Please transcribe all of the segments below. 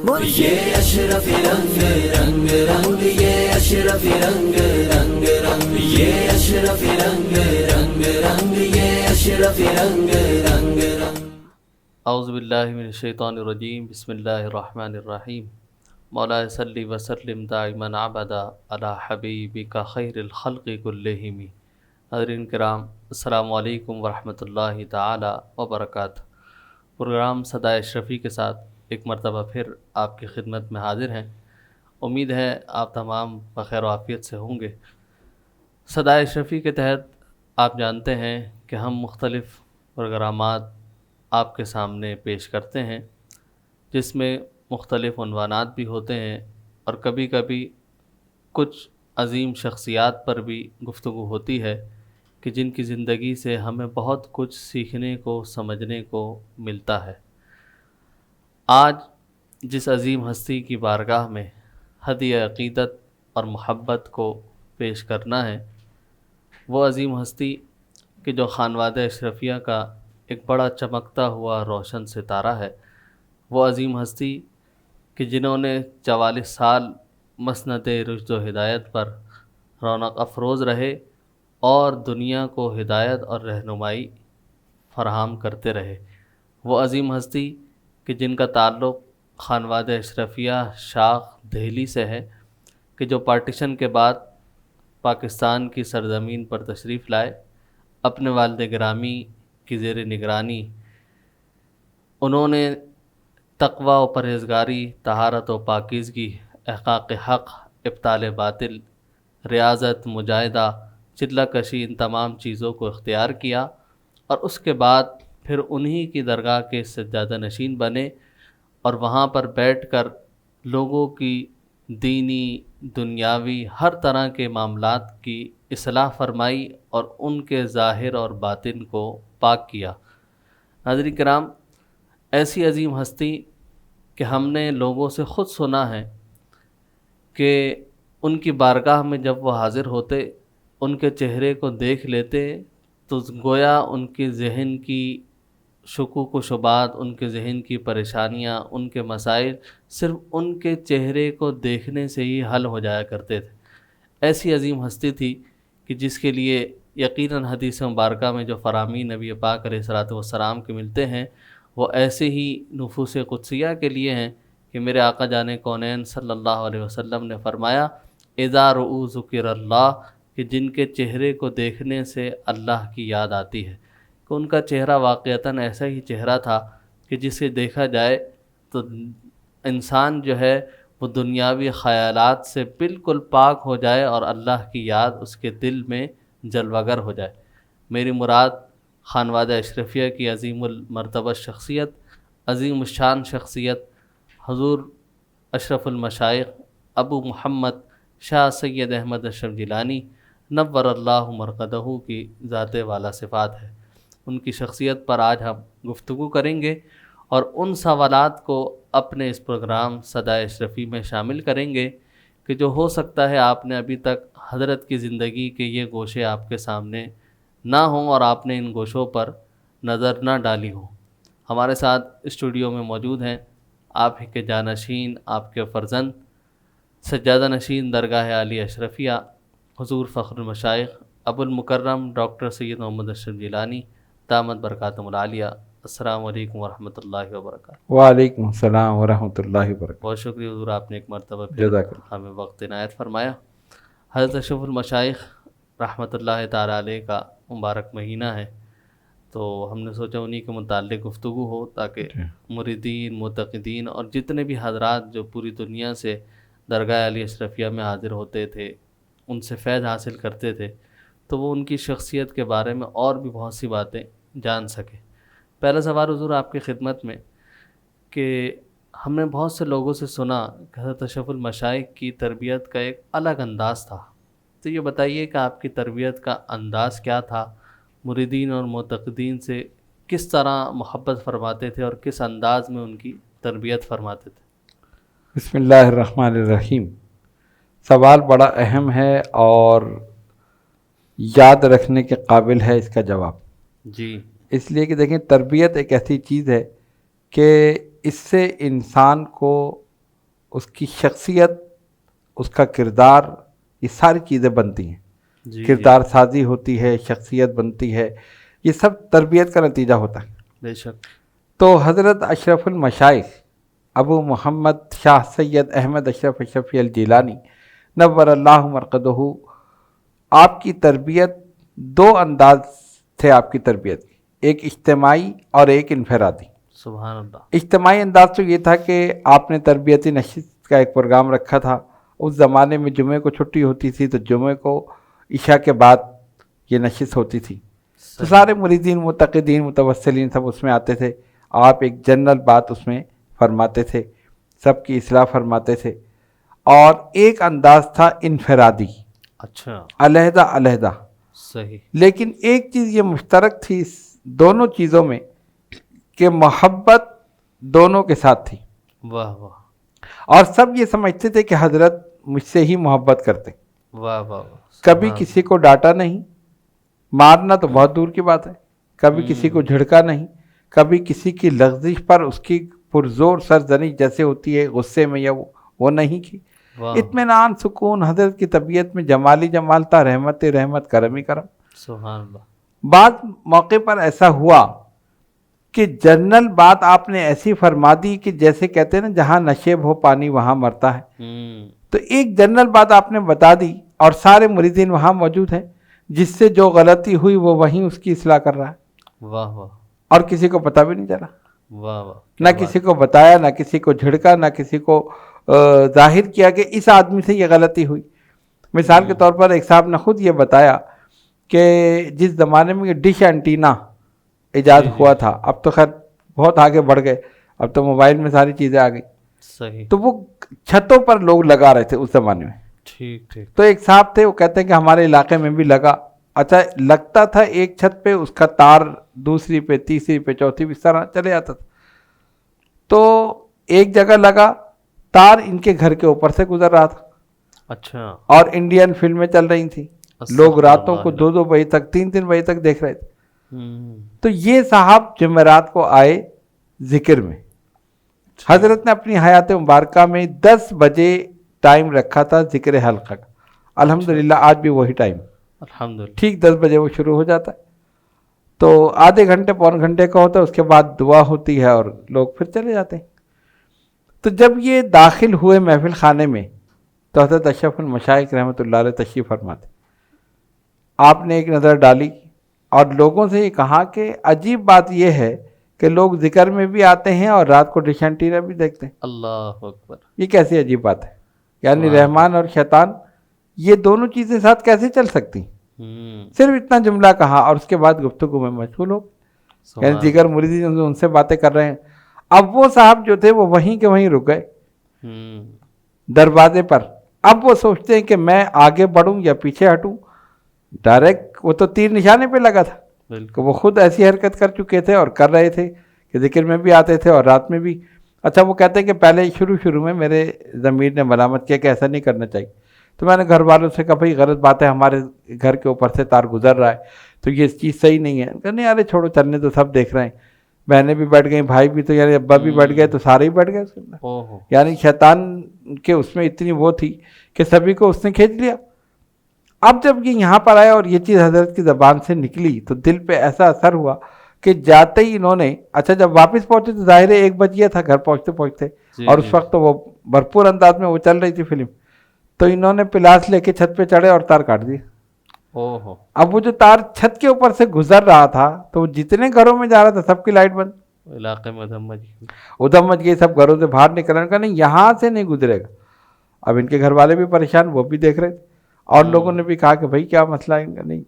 یہ اشرف رنگ رنگ رنگ، یہ اشرف رنگ رنگ رنگ، یہ اشرف رنگ رنگ رنگ، یہ اشرف رنگ رنگ رنگ۔ اعوذ باللہ من الشیطان الرجیم، بسم اللہ الرحمن الرحیم۔ مولا صلی وسلم دائما ابدا علی حبیبک خیر الخلق کلہم۔ حضرین کرام، السلام علیکم ورحمۃ اللہ تعالی وبرکاتہ۔ پروگرام صدائے اشرفی کے ساتھ ایک مرتبہ پھر آپ کی خدمت میں حاضر ہیں۔ امید ہے آپ تمام بخیر و عافیت سے ہوں گے۔ صدائے اشرفی کے تحت آپ جانتے ہیں کہ ہم مختلف پروگرامات آپ کے سامنے پیش کرتے ہیں، جس میں مختلف عنوانات بھی ہوتے ہیں اور کبھی کبھی کچھ عظیم شخصیات پر بھی گفتگو ہوتی ہے کہ جن کی زندگی سے ہمیں بہت کچھ سیکھنے کو سمجھنے کو ملتا ہے۔ آج جس عظیم ہستی کی بارگاہ میں ہدیہ عقیدت اور محبت کو پیش کرنا ہے، وہ عظیم ہستی کہ جو خانوادہ اشرفیہ کا ایک بڑا چمکتا ہوا روشن ستارہ ہے، وہ عظیم ہستی کہ جنہوں نے 44 سال مسند رشد و ہدایت پر رونق افروز رہے اور دنیا کو ہدایت اور رہنمائی فراہم کرتے رہے۔ وہ عظیم ہستی کہ جن کا تعلق خانوادہ اشرفیہ شاخ دہلی سے ہے، کہ جو پارٹیشن کے بعد پاکستان کی سرزمین پر تشریف لائے، اپنے والد گرامی کی زیر نگرانی انہوں نے تقوی و پرہیزگاری، طہارت و پاکیزگی، احقاق حق، ابطال باطل، ریاضت، مجاہدہ، چلہ کشی، ان تمام چیزوں کو اختیار کیا اور اس کے بعد پھر انہی کی درگاہ کے سجادہ نشین بنے اور وہاں پر بیٹھ کر لوگوں کی دینی، دنیاوی، ہر طرح کے معاملات کی اصلاح فرمائی اور ان کے ظاہر اور باطن کو پاک کیا۔ حضرات کرام، ایسی عظیم ہستی کہ ہم نے لوگوں سے خود سنا ہے کہ ان کی بارگاہ میں جب وہ حاضر ہوتے، ان کے چہرے کو دیکھ لیتے تو گویا ان کے ذہن کی شکوک و شبہات، ان کے ذہن کی پریشانیاں، ان کے مسائل صرف ان کے چہرے کو دیکھنے سے ہی حل ہو جایا کرتے تھے۔ ایسی عظیم ہستی تھی کہ جس کے لیے یقیناً حدیث مبارکہ میں جو فرامین نبی پاک علیہ الصلوۃ والسلام کے ملتے ہیں، وہ ایسے ہی نفوس قدسیہ کے لیے ہیں کہ میرے آقا جان کونین صلی اللہ علیہ وسلم نے فرمایا، اذا رؤوا ذکر اللہ، کہ جن کے چہرے کو دیکھنے سے اللہ کی یاد آتی ہے، کہ ان کا چہرہ واقعتاً ایسا ہی چہرہ تھا کہ جسے دیکھا جائے تو انسان جو ہے وہ دنیاوی خیالات سے بالکل پاک ہو جائے اور اللہ کی یاد اس کے دل میں جلوہ گر ہو جائے۔ میری مراد خانوادہ اشرفیہ کی عظیم المرتبہ شخصیت، عظیم الشان شخصیت حضور اشرف المشائخ ابو محمد شاہ سید احمد اشرف جیلانی نور اللہ مرقدہ کی ذات والا صفات ہے۔ ان کی شخصیت پر آج ہم گفتگو کریں گے اور ان سوالات کو اپنے اس پروگرام صدائے اشرفی میں شامل کریں گے کہ جو ہو سکتا ہے آپ نے ابھی تک حضرت کی زندگی کے یہ گوشے آپ کے سامنے نہ ہوں اور آپ نے ان گوشوں پر نظر نہ ڈالی ہو۔ ہمارے ساتھ اسٹوڈیو میں موجود ہیں آپ ہی کے جانشین، آپ کے فرزند، سجادہ نشین درگاہ عالی اشرفیہ حضور فخر المشائخ ابو المکرم ڈاکٹر سید محمد اشرف جیلانی دامت برکاتہم العالیہ۔ السلام علیکم ورحمۃ اللہ وبرکاتہ۔ وعلیکم السلام ورحمۃ اللہ وبرکاتہ۔ بہت شکریہ حضور، آپ نے ایک مرتبہ پھر ہمیں وقت عنایت فرمایا۔ حضرت اشرف المشائخ رحمۃ اللہ تعالیٰ علیہ کا مبارک مہینہ ہے، تو ہم نے سوچا انہی کے متعلق گفتگو ہو تاکہ مریدین، معتقدین اور جتنے بھی حضرات جو پوری دنیا سے درگاہ علی اشرفیہ میں حاضر ہوتے تھے، ان سے فیض حاصل کرتے تھے، تو وہ ان کی شخصیت کے بارے میں اور بھی بہت سی باتیں جان سکے۔ پہلا سوال حضور آپ کی خدمت میں کہ ہم نے بہت سے لوگوں سے سنا کہ حضرت اشرف المشائخ کی تربیت کا ایک الگ انداز تھا، تو یہ بتائیے کہ آپ کی تربیت کا انداز کیا تھا؟ مریدین اور معتقدین سے کس طرح محبت فرماتے تھے اور کس انداز میں ان کی تربیت فرماتے تھے؟ بسم اللہ الرحمن الرحیم۔ سوال بڑا اہم ہے اور یاد رکھنے کے قابل ہے اس کا جواب۔ جی، اس لیے کہ دیکھیں، تربیت ایک ایسی چیز ہے کہ اس سے انسان کو اس کی شخصیت، اس کا کردار، یہ ساری چیزیں بنتی ہیں. جی کردار سازی ہوتی ہے، شخصیت بنتی ہے، یہ سب تربیت کا نتیجہ ہوتا ہے. بے شک. تو حضرت اشرف المشائخ ابو محمد شاہ سید احمد اشرف شفیع الجیلانی نور اللہ مرقدہ، آپ کی تربیت دو انداز تھے آپ کی تربیت کی، ایک اجتماعی اور ایک انفرادی. سبحان اللہ. اجتماعی انداز تو یہ تھا کہ آپ نے تربیتی نشست کا ایک پروگرام رکھا تھا. اس زمانے میں جمعے کو چھٹی ہوتی تھی تو جمعے کو عشاء کے بعد یہ نشست ہوتی تھی. تو سارے مریدین، متقدین، متوسلین سب اس میں آتے تھے. آپ ایک جنرل بات اس میں فرماتے تھے، سب کی اصلاح فرماتے تھے. اور ایک انداز تھا انفرادی، اچھا. علیحدہ علیحدہ. صحیح. لیکن ایک چیز یہ مشترک تھی اس دونوں چیزوں میں کہ محبت دونوں کے ساتھ تھی. واہ واہ. اور سب یہ سمجھتے تھے کہ حضرت مجھ سے ہی محبت کرتے. واہ واہ. کبھی کسی کو ڈانٹا نہیں، مارنا تو بہت دور کی بات ہے، کبھی کسی کو جھڑکا نہیں، کبھی کسی کی لغزش پر اس کی پرزور سرزنش جیسے ہوتی ہے غصے میں یا وہ نہیں کی. اطمینان، سکون، حضرت کی طبیعت میں جمالی جمال تھا، رحمت رحمت، کرم ہی کرم. سبحان اللہ. بعض موقع پر ایسا ہوا کہ جنرل بات آپ نے ایسی فرما دی کہ جیسے کہتے ہیں نا جہاں نشیب ہو پانی وہاں مرتا ہے. تو ایک جنرل بات آپ نے بتا دی اور سارے مریدین وہاں موجود ہیں، جس سے جو غلطی ہوئی وہ وہیں اس کی اصلاح کر رہا ہے. واہ واہ. اور کسی کو پتہ بھی نہیں چلا. واہ واہ. نہ کسی کو بتایا، نہ کسی کو جھڑکا، نہ کسی کو ظاہر کیا کہ اس آدمی سے یہ غلطی ہوئی. مثال کے طور پر ایک صاحب نے خود یہ بتایا کہ جس زمانے میں یہ ڈش اینٹینا ایجاد ہوا تھا، اب تو خیر بہت آگے بڑھ گئے، اب تو موبائل میں ساری چیزیں آ گئی. صحیح. تو وہ چھتوں پر لوگ لگا رہے تھے اس زمانے میں. ٹھیک ٹھیک. تو ایک صاحب تھے، وہ کہتے ہیں کہ ہمارے علاقے میں بھی لگا. اچھا لگتا تھا ایک چھت پہ، اس کا تار دوسری پہ، تیسری پہ، چوتھی پہ، اس طرح چلے جاتا تھا. تو ایک جگہ لگا، تار ان کے گھر کے اوپر سے گزر رہا تھا. اچھا. اور انڈین فلمیں چل رہی تھیں، لوگ راتوں کو 2-2 بجے تک، 3-3 بجے تک دیکھ رہے تھے. تو یہ صاحب جمعرات کو آئے ذکر میں. حضرت نے اپنی حیات مبارکہ میں 10 بجے ٹائم رکھا تھا ذکر حلقہ کا. الحمدللہ آج بھی وہی ٹائم، الحمدللہ، ٹھیک 10 بجے وہ شروع ہو جاتا ہے. تو آدھے گھنٹے پون گھنٹے کا ہوتا ہے، اس کے بعد دعا ہوتی ہے اور لوگ پھر چلے جاتے ہیں. تو جب یہ داخل ہوئے محفل خانے میں تو حضرت اشرف المشائخ رحمۃ اللہ علیہ تشریف فرماتے. آپ نے ایک نظر ڈالی اور لوگوں سے یہ کہا کہ عجیب بات یہ ہے کہ لوگ ذکر میں بھی آتے ہیں اور رات کو ڈش اینٹینا بھی دیکھتے ہیں. اللہ اکبر. یہ کیسی عجیب بات ہے؟ یعنی رحمان اور شیطان یہ دونوں چیزیں ساتھ کیسے چل سکتی؟ صرف اتنا جملہ کہا اور اس کے بعد گفتگو میں مشغول ہو، یعنی دیگر مریدین ان سے باتیں کر رہے ہیں. اب وہ صاحب جو تھے وہ وہیں کے وہیں رک گئے دروازے پر. اب وہ سوچتے ہیں کہ میں آگے بڑھوں یا پیچھے ہٹوں. ڈائریکٹ وہ تو تیر نشانے پہ لگا تھا کہ وہ خود ایسی حرکت کر چکے تھے اور کر رہے تھے کہ ذکر میں بھی آتے تھے اور رات میں بھی. اچھا وہ کہتے ہیں کہ پہلے شروع میں میرے ضمیر نے ملامت کیا کہ ایسا نہیں کرنا چاہیے. تو میں نے گھر والوں سے کہا بھائی غلط بات ہے، ہمارے گھر کے اوپر سے تار گزر رہا ہے تو یہ چیز صحیح نہیں ہے. کہ نہیں ارے چھوڑو، چلنے تو سب دیکھ رہے ہیں. بہنیں بھی بیٹھ گئیں، بھائی بھی، تو یعنی ابا بھی بیٹھ گئے، تو سارے ہی بیٹھ گئے اس کے اندر. یعنی شیطان کے اس میں اتنی وہ تھی کہ سبھی کو اس نے کھینچ لیا. اب جب یہ یہاں پر آیا اور یہ چیز حضرت کی زبان سے نکلی تو دل پہ ایسا اثر ہوا کہ جاتے ہی انہوں نے، اچھا جب واپس پہنچے تو ظاہر ہے 1 بج گیا تھا گھر پہنچتے اور اس وقت تو وہ بھرپور انداز میں وہ چل رہی تھی فلم. تو انہوں نے پلاس لے کے چھت پہ چڑھے اور تار کاٹ دی. اب وہ جو تار چھت کے اوپر سے گزر رہا تھا تو جتنے گھروں میں جا رہا تھا سب کی لائٹ بند، علاقے میں ادھم مچ گئی. سب گھروں سے باہر نکلنے کا، نہیں یہاں سے نہیں گزرے گا. اب ان کے گھر والے بھی پریشان، وہ بھی دیکھ رہے تھے اور لوگوں نے بھی کہا کہ بھائی کیا مسئلہ ہے ان کا، نہیں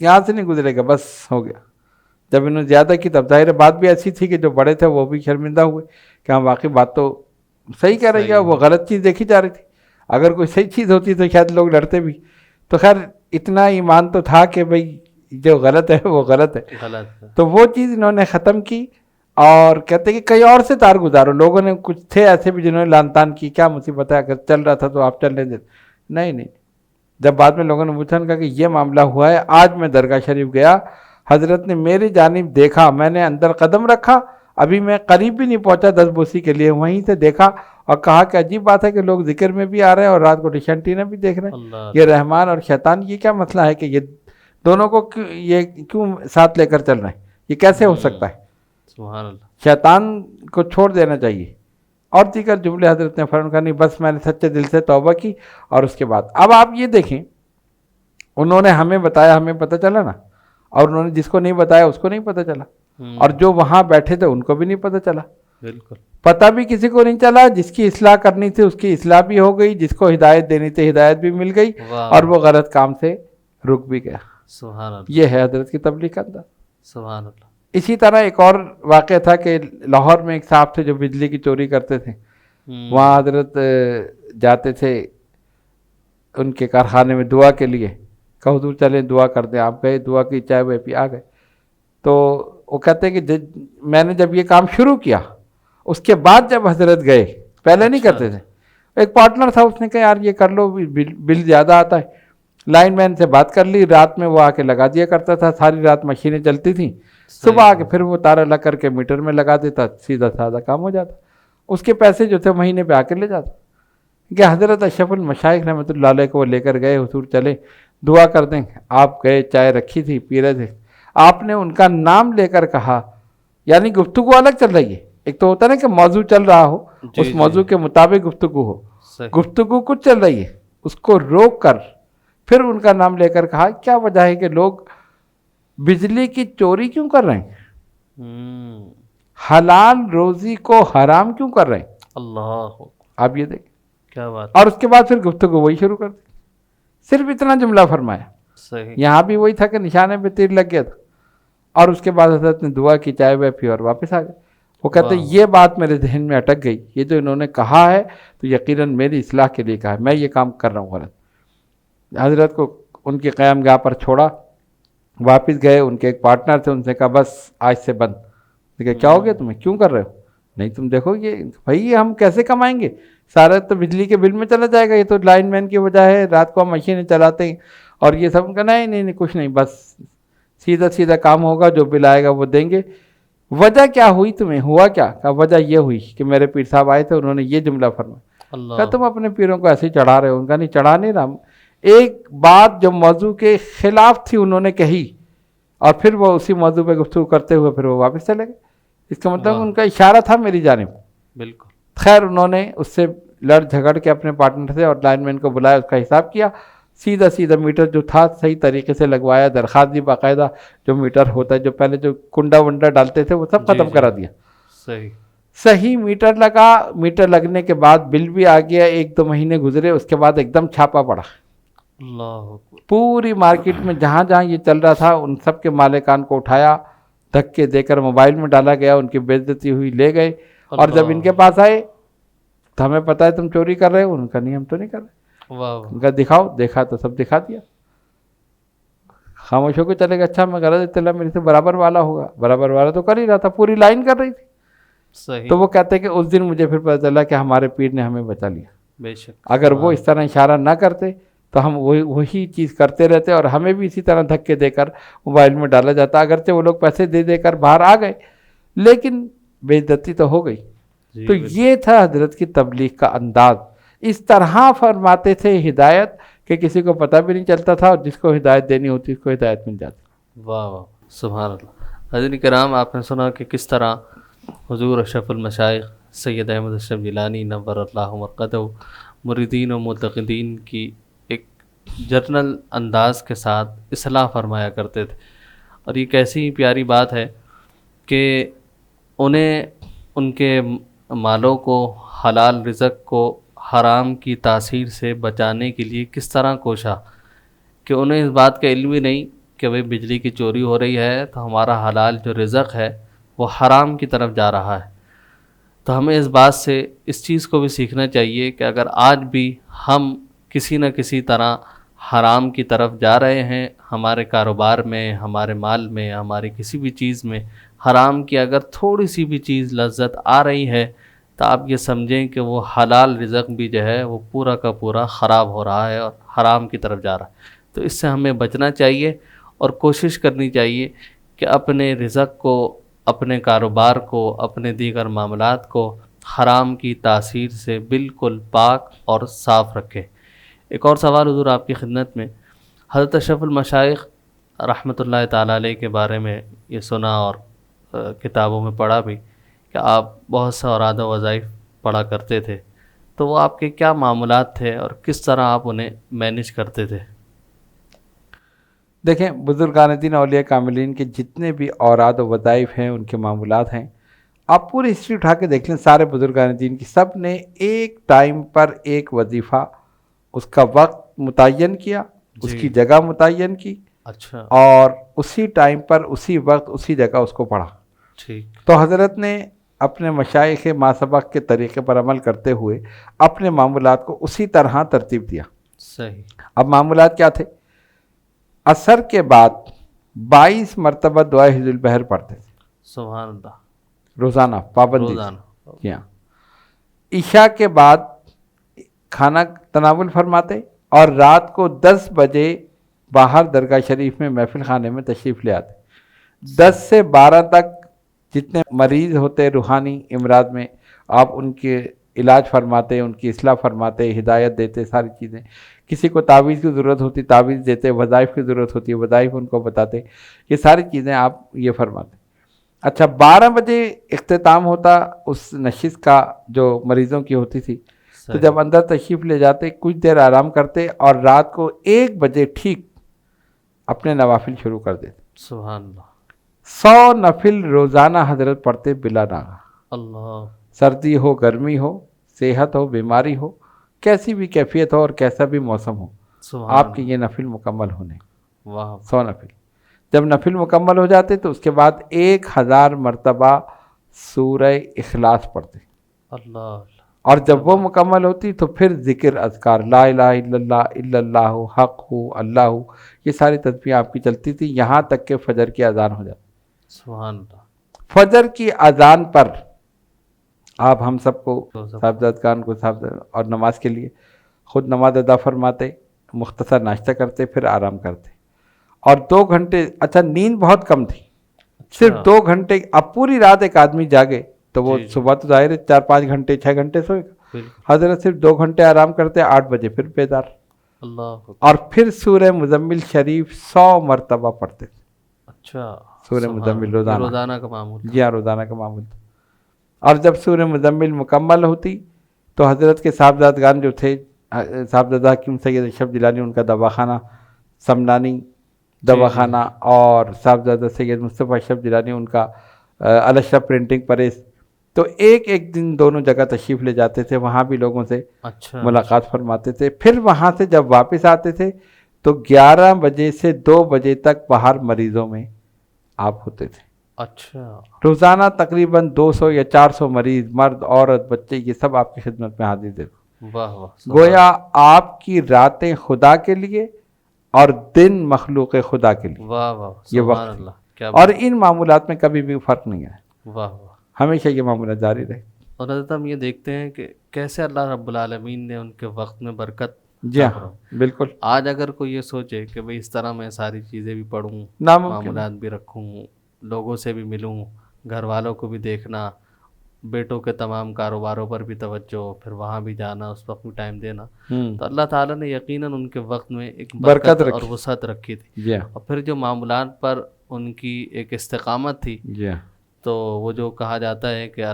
یہاں سے نہیں گزرے گا، بس ہو گیا. جب انہوں نے زیادہ کی تب ظاہر بات بھی ایسی تھی کہ جو بڑے تھے وہ بھی شرمندہ ہوئے کہ ہاں واقعی بات تو صحیح کہہ رہی ہے، وہ غلط چیز دیکھی جا رہی تھی. اگر کوئی صحیح چیز ہوتی تو شاید لوگ لڑتے بھی. تو خیر اتنا ایمان تو تھا کہ بھائی جو غلط ہے وہ غلط ہے. تو وہ چیز انہوں نے ختم کی اور کہتے کہ کہیں اور سے تار گزارو. لوگوں نے کچھ تھے ایسے بھی جنہوں نے لان تان کی، کیا مصیبت ہے، اگر چل رہا تھا تو آپ چلنے دیں. نہیں. جب بعد میں لوگوں نے پوچھا کہا کہ یہ معاملہ ہوا ہے، آج میں درگاہ شریف گیا، حضرت نے میری جانب دیکھا، میں نے اندر قدم رکھا، ابھی میں قریب بھی نہیں پہنچا 10 بوسی کے لیے، وہیں سے دیکھا اور کہا کہ عجیب بات ہے کہ لوگ ذکر میں بھی آ رہے ہیں اور رات کو ڈش اینٹینا بھی دیکھ رہے ہیں، یہ رحمان اور شیطان یہ کیا مسئلہ ہے کہ یہ دونوں کو یہ کیوں ساتھ لے کر چل رہے ہیں، یہ کیسے ہو سکتا ہے؟ سبحان اللہ. شیطان کو چھوڑ دینا چاہیے. اور دیگر جملے حضرت نے فرمایا کہ نہیں بس میں نے سچے دل سے توبہ کی. اور اس کے بعد اب آپ یہ دیکھیں، انہوں نے ہمیں بتایا، ہمیں پتہ چلا نا، اور انہوں نے جس کو نہیں بتایا اس کو نہیں پتہ چلا، اور جو وہاں بیٹھے تھے ان کو بھی نہیں پتہ چلا. بالکل پتہ بھی کسی کو نہیں چلا. جس کی اصلاح کرنی تھی اس کی اصلاح بھی ہو گئی، جس کو ہدایت دینی تھی ہدایت بھی مل گئی، اور وہ غلط کام سے رک بھی گیا. سبحان اللہ. یہ ہے حضرت کی تبلیغ کا انداز. سبحان اللہ. اسی طرح ایک اور واقعہ تھا کہ لاہور میں ایک صاحب تھے جو بجلی کی چوری کرتے تھے. وہاں حضرت جاتے تھے ان کے کارخانے میں دعا کے لیے کہ حضور چلیں دعا کر دیں. آپ گئے، دعا کی، چائے وائے پی، آ گئے. تو وہ کہتے ہیں کہ میں نے جب یہ کام شروع کیا اس کے بعد جب حضرت گئے، پہلے نہیں کرتے تھے. ایک پارٹنر تھا، اس نے کہا یار یہ کر لو، بل زیادہ آتا ہے. لائن مین سے بات کر لی، رات میں وہ آ کے لگا دیا کرتا تھا. ساری رات مشینیں چلتی تھیں، صبح آ کے پھر وہ تارا لگ کر کے میٹر میں لگا دیتا، سیدھا سادہ کام ہو جاتا. اس کے پیسے جو تھے مہینے پہ آ کے لے جاتا. کہ حضرت اشرف المشائخ رحمۃ اللہ علیہ کو وہ لے کر گئے، حضور چلے دعا کر دیں. آپ گئے، چائے رکھی تھی، پی رہے تھے. آپ نے ان کا نام لے کر کہا، یعنی گفتگو الگ چل رہی ہے. ایک تو ہوتا ہے نا کہ موضوع چل رہا ہو، اس موضوع کے مطابق گفتگو ہو، گفتگو کچھ چل رہی ہے، اس کو روک کر پھر ان کا نام لے کر کہا کیا وجہ ہے کہ لوگ بجلی کی چوری کیوں کر رہے ہیں، حلال روزی کو حرام کیوں کر رہے ہیں. اللہ آپ یہ دیکھیں کیا بات. اور اس کے بعد پھر گفتگو وہی شروع کر دی. صرف اتنا جملہ فرمایا. صحیح. یہاں بھی وہی تھا کہ نشانے پہ تیر لگ گیا تھا. اور اس کے بعد حضرت نے دعا کی، چائے وائے پی اور واپس آ گئے. وہ کہتے ہیں یہ بات میرے ذہن میں اٹک گئی، یہ جو انہوں نے کہا ہے تو یقیناً میری اصلاح کے لیے کہا ہے، میں یہ کام کر رہا ہوں غلط. حضرت کو ان کی قیام گاہ پر چھوڑا، واپس گئے. ان کے ایک پارٹنر تھے، ان سے کہا بس آج سے بند. کہ کیا ہو گیا تمہیں، کیوں کر رہے ہو؟ نہیں تم دیکھو یہ بھائی یہ ہم کیسے کمائیں گے، سارا تو بجلی کے بل میں چلا جائے گا، یہ تو لائن مین کی وجہ ہے، رات کو ہم مشینیں چلاتے ہیں اور یہ سب. کا نہیں کچھ نہیں، بس سیدھا کام ہوگا، جو بل آئے گا وہ دیں گے. وجہ کیا ہوئی تمہیں، ہوا کیا؟ کہا وجہ یہ ہوئی کہ میرے پیر صاحب آئے تھے، انہوں نے یہ جملہ فرمایا. کہا تم اپنے پیروں کو ایسے ہی چڑھا رہے ہو. ان کا نہیں چڑھا نہیں رہا، ایک بات جو موضوع کے خلاف تھی انہوں نے کہی اور پھر وہ اسی موضوع پہ گفتگو کرتے ہوئے پھر وہ واپس چلے گئے. اس کا مطلب ان کا اشارہ تھا میری جانب. بالکل. خیر انہوں نے اس سے لڑ جھگڑ کے اپنے پارٹنر سے اور لائن مین کو بلایا، اس کا حساب کیا. سیدھا میٹر جو تھا صحیح طریقے سے لگوایا، درخواست دی باقاعدہ. جو میٹر ہوتا ہے جو پہلے جو کنڈا ونڈا ڈالتے تھے وہ سب ختم کرا دیا. صحیح میٹر لگا. میٹر لگنے کے بعد بل بھی آ گیا. 1-2 مہینے گزرے، اس کے بعد ایک دم چھاپا پڑا. اللہ. پوری پوری مارکیٹ میں جہاں جہاں یہ چل رہا تھا ان سب کے مالکان کو اٹھایا، دھکے دے کر موبائل میں ڈالا گیا، ان کی بے عزتی ہوئی، لے گئے. اور جب ان کے پاس آئے تو ہمیں پتہ ہے تم چوری کر رہے ہو. ان کا نہیں، ہم تو نہیں کر رہے. ان کا دکھاؤ، دیکھا تو سب دکھا دیا. خاموش ہو کے چلے گا. اچھا میں غلط اطلاع میرے سے برابر والا ہوگا. برابر والا تو کر ہی رہا تھا، پوری لائن کر رہی تھی. صحیح. تو وہ کہتے ہیں کہ اس دن مجھے پھر پتہ چلا کہ ہمارے پیر نے ہمیں بچا لیا. بے شک. اگر وہ اس طرح اشارہ نہ کرتے تو ہم وہی چیز کرتے رہتے اور ہمیں بھی اسی طرح دھکے دے کر موبائل میں ڈالا جاتا. اگرچہ وہ لوگ پیسے دے کر باہر آ گئے لیکن بے عزتی تو ہو گئی. تو یہ تھا حضرت کی تبلیغ کا انداز. اس طرح فرماتے تھے ہدایت کہ کسی کو پتہ بھی نہیں چلتا تھا، اور جس کو ہدایت دینی ہوتی اس کو ہدایت مل جاتی. واہ واہ سبحان اللہ. حضرت کرام آپ نے سنا کہ کس طرح حضور اشرف المشائخ سید احمد اشرف جیلانی نور اللہ مرقدہ مریدین و معتقدین کی ایک جرنل انداز کے ساتھ اصلاح فرمایا کرتے تھے. اور یہ کیسی پیاری بات ہے کہ انہیں ان کے مالوں کو، حلال رزق کو حرام کی تاثیر سے بچانے کے لیے کس طرح کوشاں کہ انہیں اس بات کا علم ہی نہیں کہ بھئی بجلی کی چوری ہو رہی ہے تو ہمارا حلال جو رزق ہے وہ حرام کی طرف جا رہا ہے. تو ہمیں اس بات سے اس چیز کو بھی سیکھنا چاہیے کہ اگر آج بھی ہم کسی نہ کسی طرح حرام کی طرف جا رہے ہیں، ہمارے کاروبار میں، ہمارے مال میں، ہماری کسی بھی چیز میں حرام کی اگر تھوڑی سی بھی چیز لذت آ رہی ہے تو آپ یہ سمجھیں کہ وہ حلال رزق بھی جو ہے وہ پورا کا پورا خراب ہو رہا ہے اور حرام کی طرف جا رہا ہے. تو اس سے ہمیں بچنا چاہیے اور کوشش کرنی چاہیے کہ اپنے رزق کو اپنے کاروبار کو، اپنے دیگر معاملات کو حرام کی تاثیر سے بالکل پاک اور صاف رکھے۔ ایک اور سوال حضور آپ کی خدمت میں، حضرت اشرف المشائخ رحمۃ اللہ تعالیٰ علیہ کے بارے میں یہ سنا اور کتابوں میں پڑھا بھی کہ آپ بہت سے اوراد و وظائف پڑھا کرتے تھے، تو وہ آپ کے کیا معاملات تھے اور کس طرح آپ انہیں مینیج کرتے تھے؟ دیکھیں، بزرگان دین اولیاء کاملین کے جتنے بھی اوراد و وظائف ہیں، ان کے معمولات ہیں، آپ پوری ہسٹری اٹھا کے دیکھ لیں سارے بزرگان دین کی، سب نے ایک ٹائم پر ایک وظیفہ، اس کا وقت متعین کیا، اس کی جگہ متعین کی، اچھا، اور اسی ٹائم پر اسی وقت اسی جگہ اس کو پڑھا۔ ٹھیک، تو حضرت نے اپنے مشائخ ما سبق کے طریقے پر عمل کرتے ہوئے اپنے معمولات کو اسی طرح ترتیب دیا۔ صحیح۔ اب معمولات کیا تھے؟ عصر کے بعد 22 مرتبہ دعائے حزب البحر پڑھتے تھے سبحان اللہ، روزانہ، پابندی سے۔ روزانہ۔ جی ہاں۔ عشاء کے بعد کھانا تناول فرماتے اور رات کو 10 بجے باہر درگاہ شریف میں محفل خانے میں تشریف لے آتے۔ 10 سے 12 تک جتنے مریض ہوتے روحانی امراض میں، آپ ان کے علاج فرماتے، ان کی اصلاح فرماتے، ہدایت دیتے، ساری چیزیں۔ کسی کو تعویذ کی ضرورت ہوتی تعویذ دیتے، وظائف کی ضرورت ہوتی ہے وظائف ان کو بتاتے، یہ ساری چیزیں آپ یہ فرماتے۔ اچھا، 12 بجے اختتام ہوتا اس نشست کا جو مریضوں کی ہوتی تھی، تو جب اندر تشریف لے جاتے کچھ دیر آرام کرتے اور رات کو 1 بجے ٹھیک اپنے نوافل شروع کر دیتے۔ سبحان اللہ، 100 نفل روزانہ حضرت پڑھتے بلا ناغہ، اللہ، سردی ہو گرمی ہو، صحت ہو بیماری ہو، کیسی بھی کیفیت ہو اور کیسا بھی موسم ہو، سبحان آپ کے یہ نفل مکمل ہونے، واہ، 100 نفل۔ جب نفل مکمل ہو جاتے تو اس کے بعد 1000 مرتبہ سورہ اخلاص پڑھتے، اللہ، اور جب وہ مکمل ہوتی تو پھر ذکر اذکار، لا الہ الا اللہ حق ہو اللہ ہو، یہ ساری تسبیح آپ کی چلتی تھی یہاں تک کہ فجر کی اذان ہو جاتی۔ سبحان اللہ، فجر کی اذان پر آپ ہم سب کو صاحبزادگان کو اور نماز کے لیے خود نماز ادا فرماتے، مختصر ناشتہ کرتے، پھر آرام کرتے، اور 2 گھنٹے، اچھا نیند بہت کم تھی، صرف 2 گھنٹے۔ اب پوری رات ایک آدمی جاگے تو وہ صبح تو ظاہر ہے 4-5 گھنٹے 6 گھنٹے سوئے گا، حضرت صرف 2 گھنٹے آرام کرتے، 8 بجے پھر بیدار، اللہ، اور پھر سورہ مزمل شریف 100 مرتبہ پڑھتے تھے۔ اچھا، سورہ مزمل روزانہ کا معمول، جی ہاں، روزانہ کا معمول تھا۔ اور جب سورہ مزمل مکمل ہوتی تو حضرت کے صاحبزادگان جو تھے، صاحبزادہ حکیم سید اشرف جیلانی، ان کا دواخانہ سمنانی دواخانہ، اور صاحبزادہ سید مصطفیٰ اشرف جیلانی، ان کا الاشرف پرنٹنگ پریس، تو ایک دن دونوں جگہ تشریف لے جاتے تھے، وہاں بھی لوگوں سے ملاقات فرماتے تھے۔ پھر وہاں سے جب واپس آتے تھے تو 11 بجے سے 2 بجے تک باہر مریضوں میں آپ ہوتے تھے۔ اچھا، روزانہ تقریباً 200 یا 400 مریض، مرد عورت بچے، یہ سب آپ کی خدمت میں حاضر تھے۔ واہ واہ، گویا آپ کی راتیں خدا کے لیے اور دن مخلوق خدا کے لیے، واہ واہ، یہ سبحان وقت، اللہ، کیا اور ان معمولات میں کبھی بھی فرق نہیں ہے، واہ واہ۔ ہمیشہ یہ معمولات جاری رہے۔ اور حضرت ہم یہ دیکھتے ہیں کہ کیسے اللہ رب العالمین نے ان کے وقت میں برکت۔ جی ہاں، بالکل۔ آج اگر کوئی یہ سوچے کہ بھئی اس طرح میں ساری چیزیں بھی پڑھوں، معمولات بھی رکھوں، لوگوں سے بھی ملوں، گھر والوں کو بھی دیکھنا، بیٹوں کے تمام کاروباروں پر بھی توجہ، پھر وہاں بھی جانا، اس وقت بھی ٹائم دینا، تو اللہ تعالیٰ نے یقیناً ان کے وقت میں ایک برکت اور وسعت رکھی تھی۔ اور پھر جو معمولات پر ان کی ایک استقامت تھی، تو وہ جو کہا جاتا ہے کہ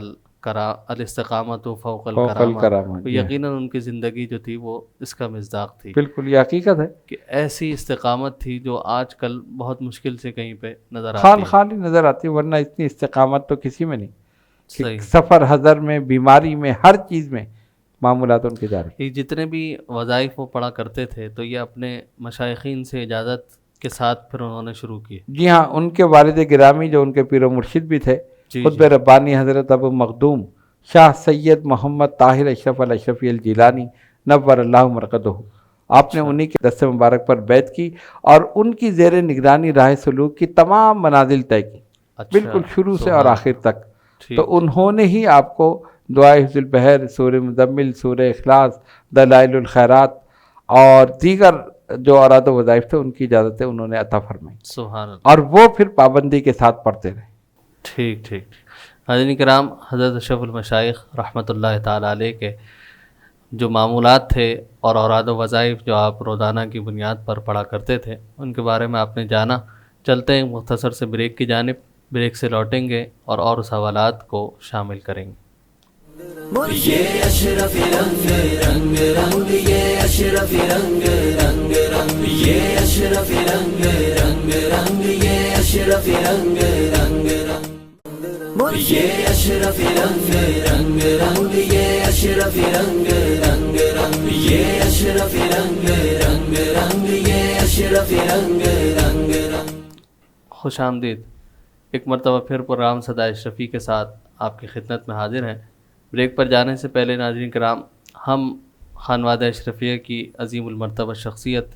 الاستقامت فوق الکرامہ، یقیناً ان کی زندگی جو تھی وہ اس کا مصداق تھی۔ بالکل، یہ حقیقت ہے کہ ایسی استقامت تھی جو آج کل بہت مشکل سے کہیں پہ نظر آتی ہے، خالی نظر آتی ہے، ورنہ اتنی استقامت تو کسی میں نہیں۔ صحیح، سفر حضر میں، بیماری میں، ہر چیز میں معمولات ان کے جاری۔ یہ جتنے بھی وظائف وہ پڑھا کرتے تھے تو یہ اپنے مشائخین سے اجازت کے ساتھ پھر انہوں نے شروع کیے۔ جی ہاں، ان کے والد گرامی جو ان کے پیر و مرشد بھی تھے، قطب ربانی حضرت ابو مخدوم شاہ سید محمد طاہر اشرف الاشرفی الجیلانی نور اللہ مرقدہ، آپ نے انہی کے دست مبارک پر بیعت کی اور ان کی زیر نگرانی راہ سلوک کی تمام منازل طے کی، بالکل شروع سے اور آخر تک۔ تو انہوں نے ہی آپ کو دعائے حفظ البحر، سورہ مزمل، سورہ اخلاص، دلائل الخیرات اور دیگر جو اوراد و وظائف تھے ان کی اجازتیں انہوں نے عطا فرمائی، سبحان اللہ۔ اور وہ پھر پابندی کے ساتھ پڑھتے رہے۔ ٹھیک ٹھیک حاضرین کرام، حضرت اشرف المشائخ رحمۃ اللہ تعالیٰ علیہ کے جو معمولات تھے اور اوراد و وظائف جو آپ روزانہ کی بنیاد پر پڑھا کرتے تھے، ان کے بارے میں آپ نے جانا۔ چلتے ہیں مختصر سے بریک کی جانب، بریک سے لوٹیں گے اور سوالات کو شامل کریں گے۔ یہ اشرف رنگ رنگ رنگ، یہ اشرف رنگ رنگ رنگ، یہ اشرف رنگ رنگ رنگ، یہ اشرف رنگ رنگ رنگ، یہ اشرف رنگ رنگ رنگ، یہ اشرف رنگ رنگ رنگ، یہ اشرف رنگ رنگ رنگ، یہ اشرف رنگ رنگ رنگ۔ خوش آمدید، ایک مرتبہ پھر پروگرام صدا اشرفی کے ساتھ آپ کی خدمت میں حاضر ہیں۔ بریک پر جانے سے پہلے ناظرین کرام، ہم خانوادہ اشرفیہ کی عظیم المرتبہ شخصیت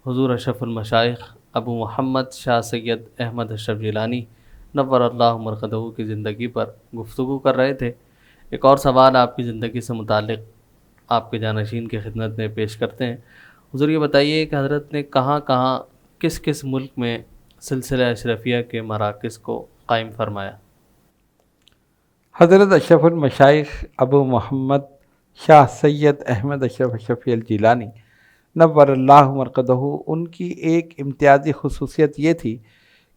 حضور اشرف المشائخ ابو محمد شاہ سید احمد اشرف جیلانی نور اللہ مرقدہ کی زندگی پر گفتگو کر رہے تھے۔ ایک اور سوال آپ کی زندگی سے متعلق آپ کے جانشین کی خدمت میں پیش کرتے ہیں۔ حضور یہ بتائیے کہ حضرت نے کہاں کہاں کس کس ملک میں سلسلہ اشرفیہ کے مراکز کو قائم فرمایا؟ حضرت اشرف المشائخ ابو محمد شاہ سید احمد اشرف اشرفی الجیلانی نور اللہ مرقدہ، ان کی ایک امتیازی خصوصیت یہ تھی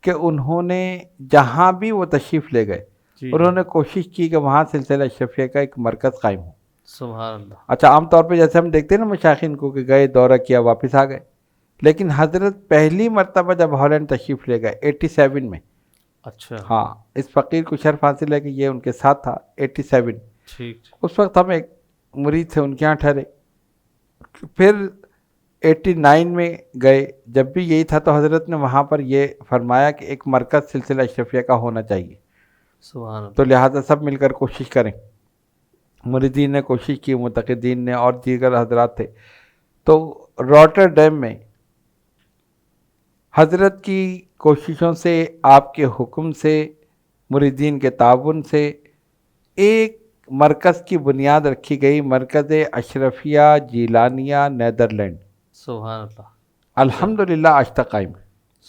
کہ انہوں نے جہاں بھی وہ تشریف لے گئے انہوں نے کوشش کی کہ وہاں سلسلہ اشرفیہ کا ایک مرکز قائم ہو۔ سبحان اللہ۔ اچھا، عام طور پہ جیسے ہم دیکھتے ہیں نا مشائخین کو کہ گئے، دورہ کیا، واپس آ گئے، لیکن حضرت پہلی مرتبہ جب ہالینڈ تشریف لے گئے 87 میں، اچھا ہاں، اس فقیر کو شرف حاصل ہے کہ یہ ان کے ساتھ تھا 87۔ ٹھیک۔ اس وقت ہم ایک مرید تھے ان کے ہاں ٹھہرے، پھر 89 میں گئے، جب بھی یہی تھا تو حضرت نے وہاں پر یہ فرمایا کہ ایک مرکز سلسلہ اشرفیہ کا ہونا چاہیے، سبحان اللہ۔ تو لہٰذا سب مل کر کوشش کریں۔ مریدین نے کوشش کی، متقدین نے اور دیگر حضرات تھے، تو روٹرڈیم میں حضرت کی کوششوں سے، آپ کے حکم سے، مریدین کے تعاون سے ایک مرکز کی بنیاد رکھی گئی، مرکز اشرفیہ جیلانیہ نیدرلینڈ۔ سبحان اللہ۔ الحمدللہ آج تک قائم ہے۔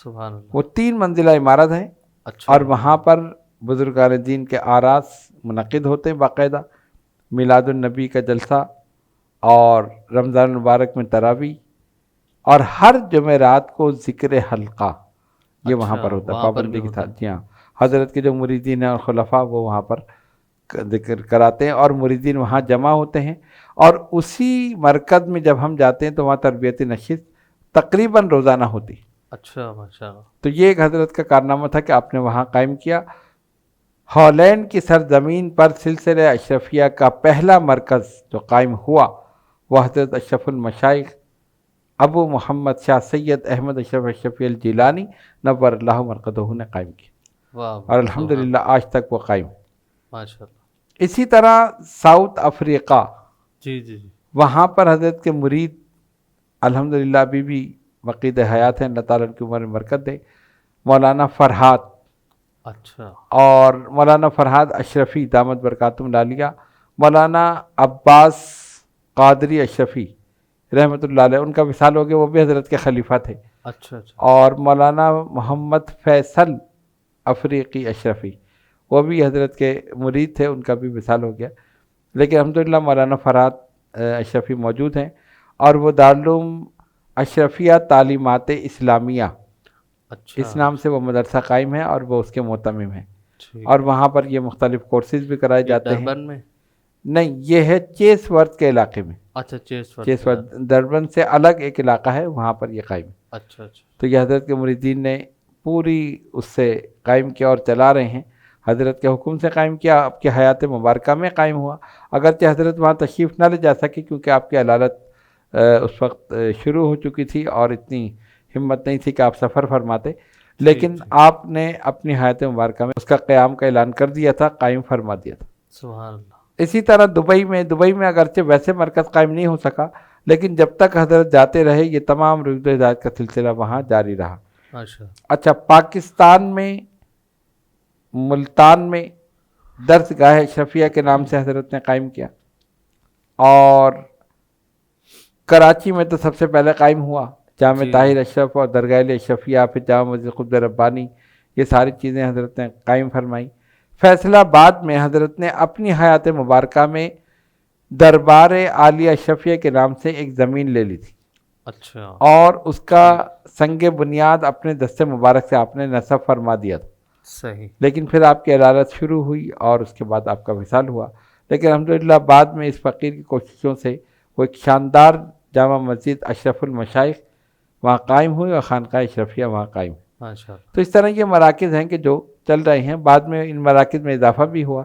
سبحان اللہ۔ وہ 3 منزلہ عمارت ہے، اچھا۔ اور وہاں پر بزرگان دین کے آراس منعقد ہوتے ہیں، باقاعدہ میلاد النبی کا جلسہ اور رمضان المبارک میں تراویح، اور ہر جمعرات کو ذکر حلقہ یہ وہاں پر ہوتا ہے، پابندی کے ساتھ۔ جی ہاں، حضرت کے جو مریدین ہیں اور خلفاء وہ وہاں پر ذکر کراتے ہیں، اور مریدین وہاں جمع ہوتے ہیں، اور اسی مرکز میں جب ہم جاتے ہیں تو وہاں تربیتی نشست تقریباً روزانہ ہوتی۔ اچھا، ماشاء اللہ۔ تو یہ ایک حضرت کا کارنامہ تھا کہ آپ نے وہاں قائم کیا۔ ہالینڈ کی سرزمین پر سلسلہ اشرفیہ کا پہلا مرکز جو قائم ہوا وہ حضرت اشرف المشائخ ابو محمد شاہ سید احمد اشرف اشرفی الجیلانی نور اللہ مرقدہ نے قائم کیا، اور الحمدللہ آج تک وہ قائم ہے۔ ماشاء اللہ۔ اسی طرح ساؤتھ افریقہ، جی جی جی، وہاں پر حضرت کے مرید الحمدللہ ابھی بھی وقید حیات ہیں، اللہ تعالیٰ ان کی عمر میں برکت دے، مولانا فرحات۔ اچھا۔ اور مولانا فرحات اشرفی دامت برکاتہم العالیہ، مولانا عباس قادری اشرفی رحمۃ اللہ علیہ، ان کا وصال ہو گیا، وہ بھی حضرت کے خلیفہ تھے۔ اچھا اچھا۔ اور مولانا محمد فیصل افریقی اشرفی، وہ بھی حضرت کے مرید تھے، ان کا بھی وصال ہو گیا، لیکن الحمدللہ مولانا فرحات اشرفی موجود ہیں، اور وہ دارالعلوم اشرفیہ تعلیمات اسلامیہ، اچھا، اس نام سے وہ مدرسہ قائم ہے، اور وہ اس کے مہتمم ہیں، ٹھیک۔ اور وہاں پر یہ مختلف کورسز بھی کرائے جاتے ہیں۔ ڈربن میں؟ نہیں، یہ ہے چیس ورتھ کے علاقے میں، اچھا، چیس ورتھ دربن سے الگ ایک علاقہ ہے، وہاں پر یہ قائم ہے۔ اچھا اچھا۔ تو یہ حضرت کے مریدین نے پوری اس سے قائم کیا اور چلا رہے ہیں، حضرت کے حکم سے قائم کیا، آپ کی حیات مبارکہ میں قائم ہوا، اگرچہ حضرت وہاں تشریف نہ لے جا سکے کیونکہ آپ کی علالت اس وقت شروع ہو چکی تھی، اور اتنی ہمت نہیں تھی کہ آپ سفر فرماتے، لیکن آپ نے اپنی حیات مبارکہ میں اس کا قیام کا اعلان کر دیا تھا، قائم فرما دیا تھا۔ سبحان اللہ۔ اسی طرح دبئی میں اگرچہ ویسے مرکز قائم نہیں ہو سکا، لیکن جب تک حضرت جاتے رہے یہ تمام رشد و ہدایت کا سلسلہ وہاں جاری رہا۔ اچھا، پاکستان میں ملتان میں درس گاہ اشرفیہ کے نام سے حضرت نے قائم کیا، اور کراچی میں تو سب سے پہلے قائم ہوا جامع طاہر اشرف اور درگاہ اشرفیہ، پھر جامع مسجد قطب ربانی، یہ ساری چیزیں حضرت نے قائم فرمائی۔ فیصل آباد میں حضرت نے اپنی حیات مبارکہ میں دربار عالیہ اشرفیہ کے نام سے ایک زمین لے لی تھی، اچھا، اور اس کا سنگ بنیاد اپنے دست مبارک سے آپ نے نصب فرما دیا تھا۔ صحیح۔ لیکن پھر آپ کی عدالت شروع ہوئی اور اس کے بعد آپ کا وصال ہوا، لیکن الحمدللہ بعد میں اس فقیر کی کوششوں سے وہ ایک شاندار جامع مسجد اشرف المشائخ وہاں قائم ہوئی اور خانقاہ اشرفیہ وہاں قائم ہوئی۔ ماشاء اللہ۔ تو اس طرح یہ مراکز ہیں کہ جو چل رہے ہیں، بعد میں ان مراکز میں اضافہ بھی ہوا،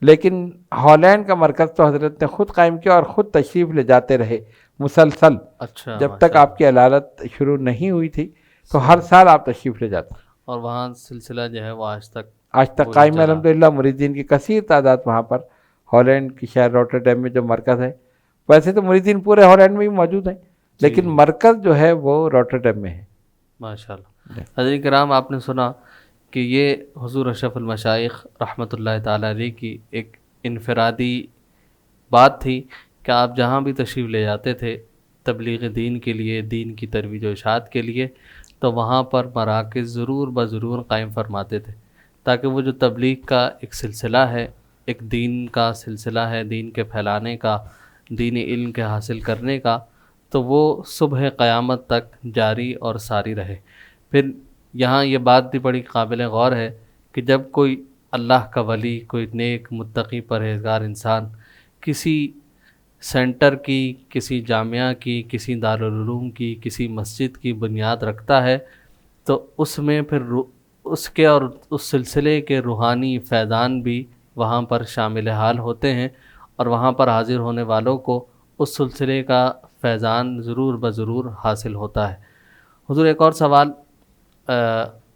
لیکن ہالینڈ کا مرکز تو حضرت نے خود قائم کیا اور خود تشریف لے جاتے رہے مسلسل، اچھا، جب تک آپ کی عدالت شروع نہیں ہوئی تھی تو ہر سال آپ تشریف لے جاتے، اور وہاں سلسلہ جو ہے وہ آج تک قائم ہے الحمدللہ۔ مریدین کی کثیر تعداد وہاں پر ہالینڈ کی شہر روٹرڈیم میں جو مرکز ہے، ویسے تو مریدین پورے ہالینڈ میں بھی موجود ہیں، لیکن مرکز جو ہے وہ روٹرڈیم میں ہے۔ ماشاء اللہ۔ حضرت کرام، آپ نے سنا کہ یہ حضور اشرف المشائخ رحمۃ اللہ تعالیٰ علیہ کی ایک انفرادی بات تھی کہ آپ جہاں بھی تشریف لے جاتے تھے تبلیغ دین کے لیے، دین کی ترویج و اشاعت کے لیے، تو وہاں پر مراکز ضرور بضرور قائم فرماتے تھے، تاکہ وہ جو تبلیغ کا ایک سلسلہ ہے، ایک دین کا سلسلہ ہے، دین کے پھیلانے کا، دینی علم کے حاصل کرنے کا، تو وہ صبح قیامت تک جاری اور ساری رہے۔ پھر یہاں یہ بات بھی بڑی قابل غور ہے کہ جب کوئی اللہ کا ولی، کوئی نیک متقی پرہیزگار انسان کسی سینٹر کی، کسی جامعہ کی، کسی دارالعلوم کی، کسی مسجد کی بنیاد رکھتا ہے، تو اس میں پھر اس کے اور اس سلسلے کے روحانی فیضان بھی وہاں پر شامل حال ہوتے ہیں، اور وہاں پر حاضر ہونے والوں کو اس سلسلے کا فیضان ضرور بضرور حاصل ہوتا ہے۔ حضور، ایک اور سوال،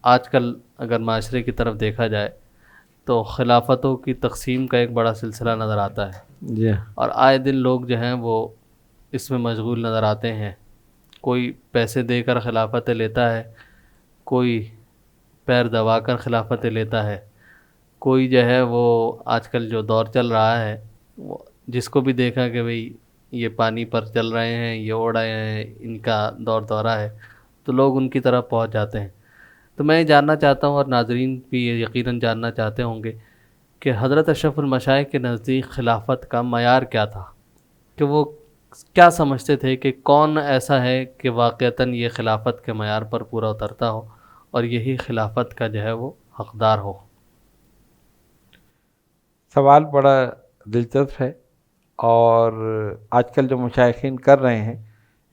آج کل اگر معاشرے کی طرف دیکھا جائے تو خلافتوں کی تقسیم کا ایک بڑا سلسلہ نظر آتا ہے، جی، اور آئے دن لوگ جو ہیں وہ اس میں مشغول نظر آتے ہیں۔ کوئی پیسے دے کر خلافتیں لیتا ہے، کوئی پیر دبا کر خلافتیں لیتا ہے، کوئی جو ہے وہ آج کل جو دور چل رہا ہے، وہ جس کو بھی دیکھا کہ بھئی یہ پانی پر چل رہے ہیں، یہ اڑ رہے ہیں، ان کا دورہ ہے، تو لوگ ان کی طرف پہنچ جاتے ہیں۔ تو میں یہ جاننا چاہتا ہوں، اور ناظرین بھی یہ یقیناً جاننا چاہتے ہوں گے، کہ حضرت اشرف المشائخ کے نزدیک خلافت کا معیار کیا تھا، کہ وہ کیا سمجھتے تھے کہ کون ایسا ہے کہ واقعتاً یہ خلافت کے معیار پر پورا اترتا ہو اور یہی خلافت کا جو ہے وہ حقدار ہو؟ سوال بڑا دلچسپ ہے، اور آج کل جو مشائخین کر رہے ہیں،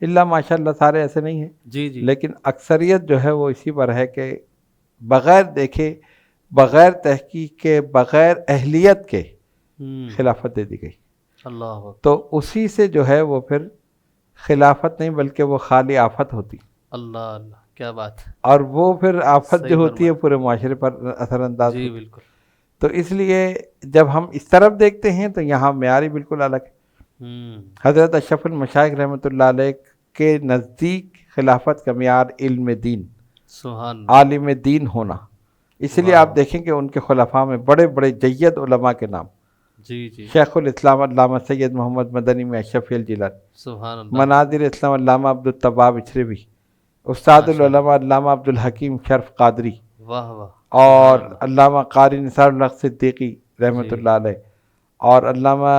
اللہ ماشاء اللہ سارے ایسے نہیں ہیں، جی، لیکن اکثریت جو ہے وہ اسی پر ہے کہ بغیر دیکھے، بغیر تحقیق کے، بغیر اہلیت کے خلافت دے دی گئی۔ اللہ، تو اسی سے جو ہے وہ پھر خلافت نہیں بلکہ وہ خالی آفت ہوتی، اللہ اللہ، کیا بات ہے! اور وہ پھر آفت صحیح جو ہوتی ہے فرمایا۔ پورے معاشرے پر اثر انداز جی ہوتی ہے۔ بالکل۔ تو اس لیے جب ہم اس طرف دیکھتے ہیں تو یہاں معیار ہی بالکل الگ ہے۔ حضرت اشرف المشائخ رحمۃ اللہ علیہ کے نزدیک خلافت کا معیار علم دین، سبحان، عالم دین ہونا۔ اس لیے آپ دیکھیں کہ ان کے خلفاء میں بڑے بڑے جید علماء کے نام، جی جی، شیخ الاسلام علامہ سید محمد مدنی میں اشرفی الجیلانی، سبحان اللہ، مناظر اسلام علامہ عبدالتواب اچھروی، استاد العلماء علامہ عبدالحکیم شرف قادری، واہ واہ، اور علامہ قاری نثار الحق صدیقی رحمۃ اللہ علیہ، اور علامہ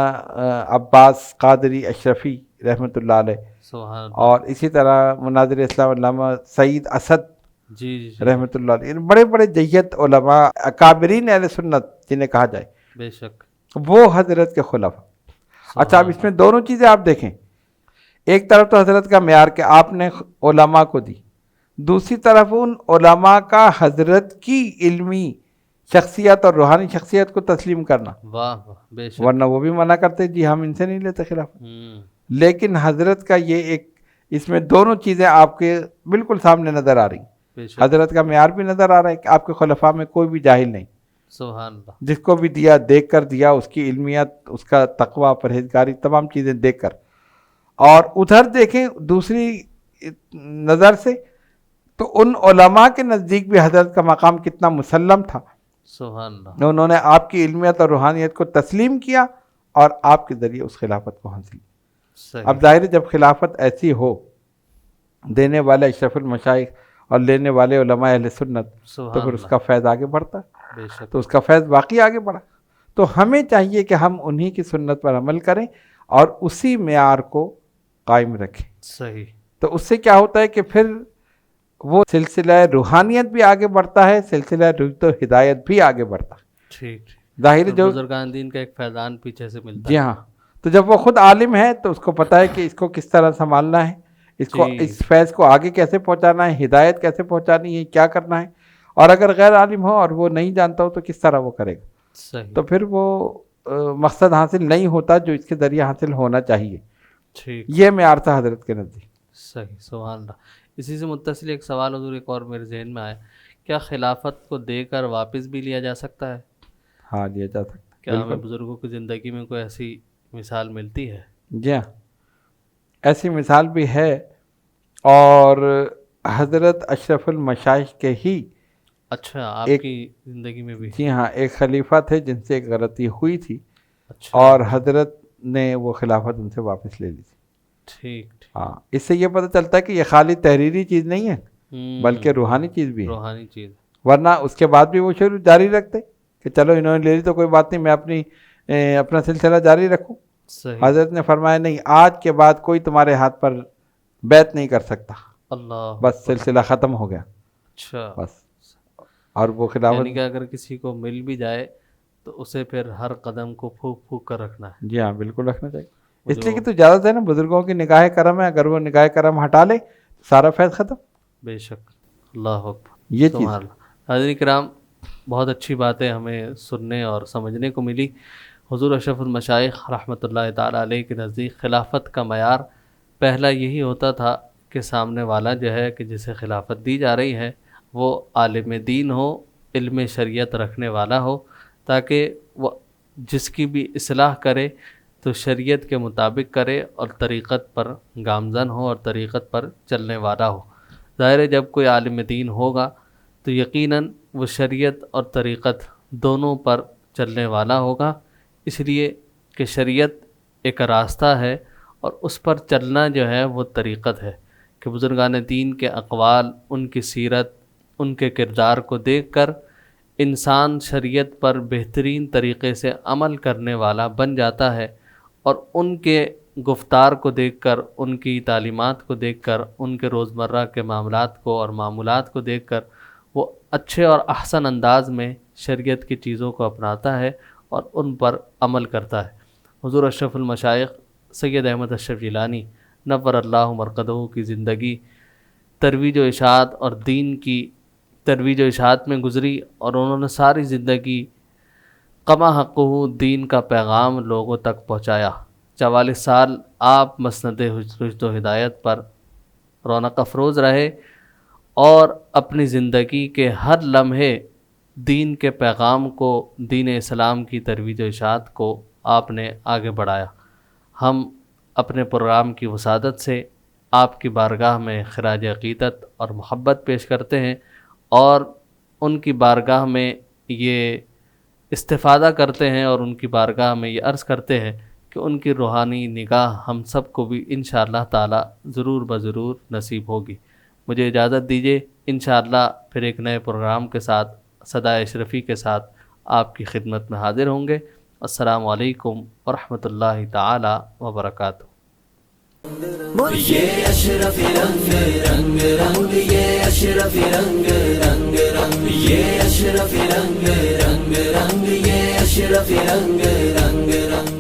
عباس قادری اشرفی رحمۃ اللہ علیہ، سبحان اللہ، اور اسی طرح مناظر اسلام علامہ سعید اسد جی جی، رحمۃ اللہ علیہ، بڑے بڑے جید علماء اکابرین اہل سنت جنہیں کہا جائے، بے شک، وہ حضرت کے خلفاء۔ اچھا، اب اس میں دونوں چیزیں آپ دیکھیں، ایک طرف تو حضرت کا معیار کہ آپ نے علماء کو دی، دوسری طرف ان علماء کا حضرت کی علمی شخصیت اور روحانی شخصیت کو تسلیم کرنا، واہ واہ، بے شک، ورنہ وہ بھی منع کرتے جی ہم ان سے نہیں لیتے خلافت۔ لیکن حضرت کا یہ ایک، اس میں دونوں چیزیں آپ کے بالکل سامنے نظر آ رہی، بے شک، حضرت کا معیار بھی نظر آ رہا ہے کہ آپ کے خلفاء میں کوئی بھی جاہل نہیں، سبحان اللہ، جس کو بھی دیا دیکھ کر دیا، اس کی علمیت، اس کا تقوی، پرہیزگاری، تمام چیزیں دیکھ کر۔ اور ادھر دیکھیں دوسری نظر سے تو ان علماء کے نزدیک بھی حضرت کا مقام کتنا مسلم تھا، سبحان اللہ، انہوں نے آپ کی علمیت اور روحانیت کو تسلیم کیا اور آپ کے ذریعے اس خلافت کو حاصل کیا۔ صحیح، اب ظاہر ہے جب خلافت ایسی ہو، دینے والے اشرف المشائخ اور لینے والے علماء اہل سنت، تو سبحان پھر اس اللہ، کا فیض آگے بڑھتا ہے۔ بے شک تو اس کا فیض باقی آگے بڑھا. تو ہمیں چاہیے کہ ہم انہی کی سنت پر عمل کریں اور اسی معیار کو قائم رکھیں. صحیح. تو اس سے کیا ہوتا ہے کہ پھر وہ سلسلہ روحانیت بھی آگے بڑھتا ہے, سلسلہ رشد و ہدایت بھی آگے بڑھتا ہے. ٹھیک. ظاہر جو بزرگان دین کا ایک فیضان پیچھے سے ملتا ہے. جی ہاں. تو جب وہ خود عالم ہے تو اس کو پتہ ہے کہ اس کو کس طرح سنبھالنا ہے, اس کو اس فیض کو آگے کیسے پہنچانا ہے, ہدایت کیسے پہنچانی ہے, کیا کرنا ہے. اور اگر غیر عالم ہو اور وہ نہیں جانتا ہو تو کس طرح وہ کرے گا. صحیح. تو پھر وہ مقصد حاصل نہیں ہوتا جو اس کے ذریعے حاصل ہونا چاہیے. ٹھیک. یہ معیار تھا حضرت کے نزدیک. صحیح. سبحان اللہ. اسی سے متصل ایک سوال حضور ایک اور میرے ذہن میں آیا, کیا خلافت کو دے کر واپس بھی لیا جا سکتا ہے؟ ہاں لیا جا سکتا. کیا ہمیں بزرگوں کی زندگی میں کوئی ایسی مثال ملتی ہے؟ جی ہاں, ایسی مثال بھی ہے. اور حضرت اشرف المشائخ کے ہی اچھا, آپ کی زندگی میں بھی؟ جی ہاں, ایک خلیفہ تھے جن سے ایک غلطی ہوئی تھی. اچھا. اور حضرت نے وہ خلافت ان سے واپس لے لی تھی. ٹھیک. ہاں, اس سے یہ پتہ چلتا ہے کہ یہ خالی تحریری چیز نہیں ہے بلکہ روحانی چیز بھی ہے. روحانی چیز. ورنہ اس کے بعد بھی وہ شروع جاری رکھتے کہ چلو انہوں نے لے لی تو کوئی بات نہیں, میں اپنا سلسلہ جاری رکھوں. صحیح. حضرت نے فرمایا نہیں, آج کے بعد کوئی تمہارے ہاتھ پر بیعت نہیں کر سکتا. اللہ. بس سلسلہ ختم ہو گیا. اچھا. بس. اور وہ خلافت یعنی کہ اگر کسی کو مل بھی جائے تو اسے پھر ہر قدم کو پھونک پھونک کر رکھنا ہے. جی ہاں بالکل رکھنا چاہیے. اس لیے کہ تو اجازت ہے نا, بزرگوں کی نگاہ کرم ہے, اگر وہ نگاہ کرم ہٹا لے سارا فیض ختم. بے شک. اللہ اکبر. یہ چیز. حاضرین کرام, بہت اچھی باتیں ہمیں سننے اور سمجھنے کو ملی. حضور اشرف المشائخ رحمۃ اللہ تعالیٰ علیہ کے نزدیک خلافت کا معیار پہلا یہی ہوتا تھا کہ سامنے والا جو ہے کہ جسے خلافت دی جا رہی ہے وہ عالم دین ہو, علم شریعت رکھنے والا ہو, تاکہ وہ جس کی بھی اصلاح کرے تو شریعت کے مطابق کرے اور طریقت پر گامزن ہو اور طریقت پر چلنے والا ہو. ظاہر ہے جب کوئی عالم دین ہوگا تو یقیناً وہ شریعت اور طریقت دونوں پر چلنے والا ہوگا, اس لیے کہ شریعت ایک راستہ ہے اور اس پر چلنا جو ہے وہ طریقت ہے. کہ بزرگان دین کے اقوال, ان کی سیرت, ان کے کردار کو دیکھ کر انسان شریعت پر بہترین طریقے سے عمل کرنے والا بن جاتا ہے, اور ان کے گفتار کو دیکھ کر, ان کی تعلیمات کو دیکھ کر, ان کے روزمرہ کے معاملات کو اور معمولات کو دیکھ کر وہ اچھے اور احسن انداز میں شریعت کی چیزوں کو اپناتا ہے اور ان پر عمل کرتا ہے. حضور اشرف المشائخ سید احمد اشرف جیلانی نور اللہ مرقدہ کی زندگی ترویج و اشاعت اور دین کی ترویج و اشاعت میں گزری, اور انہوں نے ساری زندگی کما حقہ دین کا پیغام لوگوں تک پہنچایا. 44 سال آپ مسند رشد و ہدایت پر رونق افروز رہے اور اپنی زندگی کے ہر لمحے دین کے پیغام کو, دین اسلام کی ترویج و اشاعت کو آپ نے آگے بڑھایا. ہم اپنے پروگرام کی وسادت سے آپ کی بارگاہ میں خراج عقیدت اور محبت پیش کرتے ہیں, اور ان کی بارگاہ میں یہ استفادہ کرتے ہیں اور ان کی بارگاہ میں یہ عرض کرتے ہیں کہ ان کی روحانی نگاہ ہم سب کو بھی انشاءاللہ تعالی ضرور بضرور نصیب ہوگی. مجھے اجازت دیجیے, انشاءاللہ پھر ایک نئے پروگرام کے ساتھ صدائے اشرفی کے ساتھ آپ کی خدمت میں حاضر ہوں گے. السلام علیکم ورحمۃ اللہ تعالی وبرکاتہ. یہ اشرفی رنگ رنگ رنگ, یہ اشرفی رنگ رنگ رنگ, یہ اشرفی رنگ رنگ رنگ, یہ اشرفی رنگ رنگ رنگ.